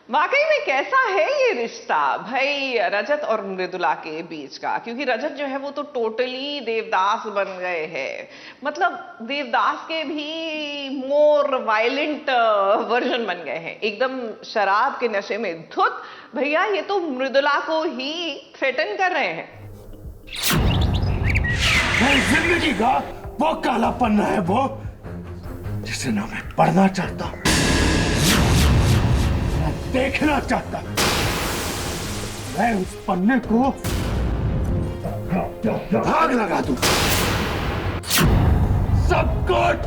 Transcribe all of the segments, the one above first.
वाकई में कैसा है ये रिश्ता भाई रजत और मृदुला के बीच का? क्योंकि रजत जो है वो तो टोटली देवदास बन गए हैं, मतलब देवदास के भी मोर वायलेंट वर्जन बन गए हैं, एकदम शराब के नशे में धुत। भैया ये तो मृदुला को ही थ्रेटन कर रहे हैं। जिंदगी का वो काला पन्ना है वो जिसे ना मैं पढ़ना चाहता, देखना चाहता। मैं उस पन्ने को आग लगा दूं, सब कुछ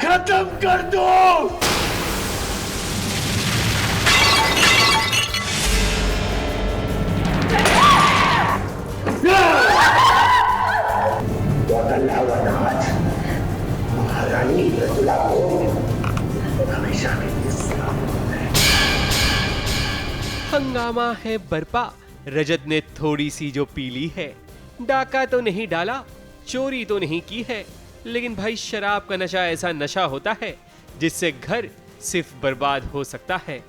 खत्म कर दूं। महारानी मृदुला को हमेशा के लिए हंगामा है बरपा। रजत ने थोड़ी सी जो पी ली है, डाका तो नहीं डाला, चोरी तो नहीं की है, लेकिन भाई शराब का नशा ऐसा नशा होता है जिससे घर सिर्फ बर्बाद हो सकता है।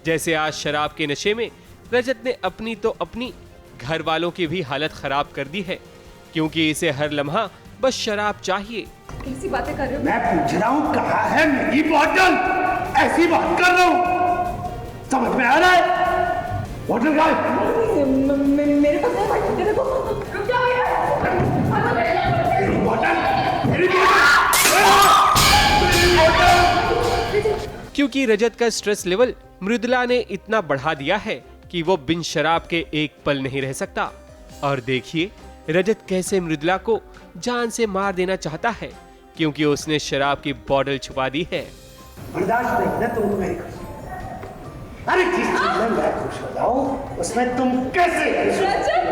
जैसे आज शराब के नशे में रजत ने अपनी तो अपनी, घर वालों की भी हालत खराब कर दी है, क्योंकि इसे हर लम्हा बस शराब चाहिए। कैसी बातें कर रहे हो? मैं पूछ रहा हूँ कहाँ है मेरी बोतल? ऐसी बात कर रहा हूँ, समझ में आ रहा है? बोतल कहाँ है? मेरे पास है भाई, देखो। रुक जाओ यार। मेरी बोतल, मेरी बोतल। क्योंकि रजत का स्ट्रेस लेवल मृदुला ने इतना बढ़ा दिया है कि वो बिन शराब के एक पल नहीं रह सकता। और देखिए रजत कैसे मृदुला को जान से मार देना चाहता है, क्योंकि उसने शराब की बोतल छुपा दी है। बर्दाश्त नहीं ना तुम मेरी खुशी। अरे जिस चीज में मैं खुश हो जाऊं उसमें तुम कैसे खुश हो जाओ?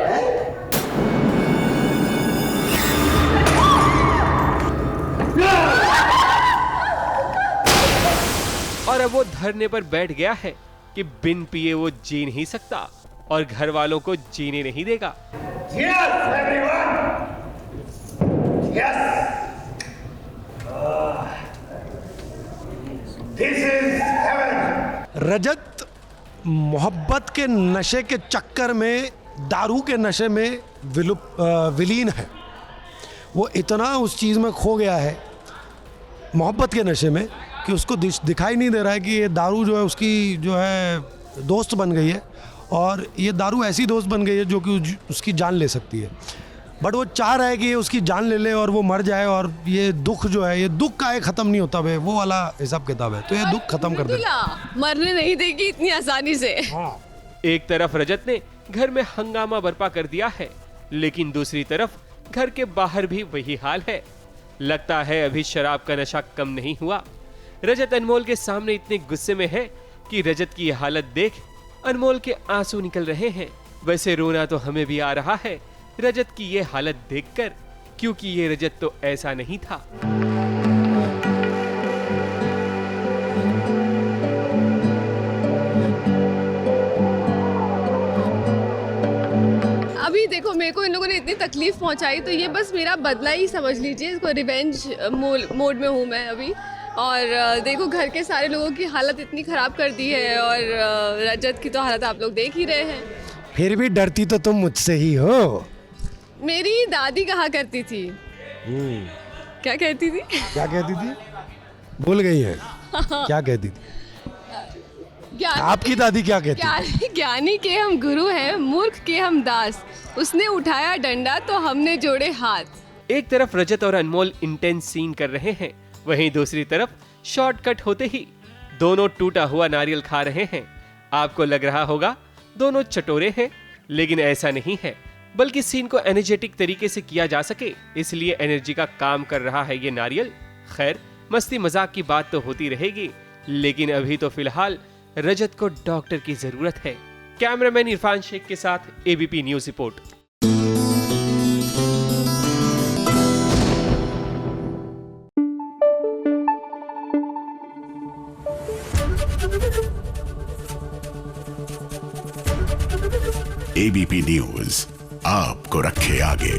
और अब वो धरने पर बैठ गया है कि बिन पिए वो जी नहीं सकता और घर वालों को जीने नहीं देगा। Yes, everyone. Yes. This is heaven. रजत मोहब्बत के नशे के चक्कर में, दारू के नशे में विलीन है। वो इतना उस चीज़ में खो गया है मोहब्बत के नशे में कि उसको दिखाई नहीं दे रहा है कि ये दारू जो है उसकी जो है दोस्त बन गई है, और ये दारू ऐसी दोस्त बन गई है जो कि उसकी जान ले सकती है। बट वो चाह रहा है कि ये उसकी जान ले ले और वो मर जाए, और ये दुख जो है, ये दुख का ख़त्म नहीं होता है, वो वाला हिसाब किताब है। तो ये दुख खत्म कर दे, मरने नहीं देगी इतनी आसानी से। हाँ। एक तरफ रजत ने घर में हंगामा बर्पा कर दिया है, लेकिन दूसरी तरफ घर के बाहर भी वही हाल है। लगता है अभी शराब का नशा कम नहीं हुआ। रजत अनमोल के सामने इतने गुस्से में है कि रजत की हालत देख अनमोल के आंसू निकल रहे हैं। वैसे रोना तो हमें भी आ रहा है रजत की ये हालत देखकर, क्योंकि ये रजत तो ऐसा नहीं था। अभी देखो मेरे को इन लोगों ने इतनी तकलीफ पहुंचाई, तो ये बस मेरा बदला ही समझ लीजिए। इसको रिवेंज मोड में हूँ मैं अभी। और देखो घर के सारे लोगों की हालत इतनी ख़राब कर दी है, और रजत की तो हालत आप लोग देख ही रहे हैं। फिर भी डरती तो तुम मुझसे ही हो। मेरी दादी कहा करती थी। क्या कहती थी? क्या कहती थी? भूल गई है। क्या कहती थी? आपकी दादी क्या कहती थी? ज्ञानी के हम गुरु हैं, मूर्ख के हम दास। उसने उठाया डंडा तो हमने जोड़े हाथ। एक तरफ रजत और अनमोल इंटेंस सीन कर रहे हैं, वहीं दूसरी तरफ शॉर्टकट होते ही दोनों टूटा हुआ नारियल खा रहे हैं। आपको लग रहा होगा दोनों चटोरे हैं, लेकिन ऐसा नहीं है, बल्कि सीन को एनर्जेटिक तरीके से किया जा सके इसलिए एनर्जी का काम कर रहा है ये नारियल। खैर मस्ती मजाक की बात तो होती रहेगी, लेकिन अभी तो फिलहाल रजत को डॉक्टर की जरूरत है। कैमरामैन इरफान शेख के साथ ABP news report. ABP news आपको रखे आगे।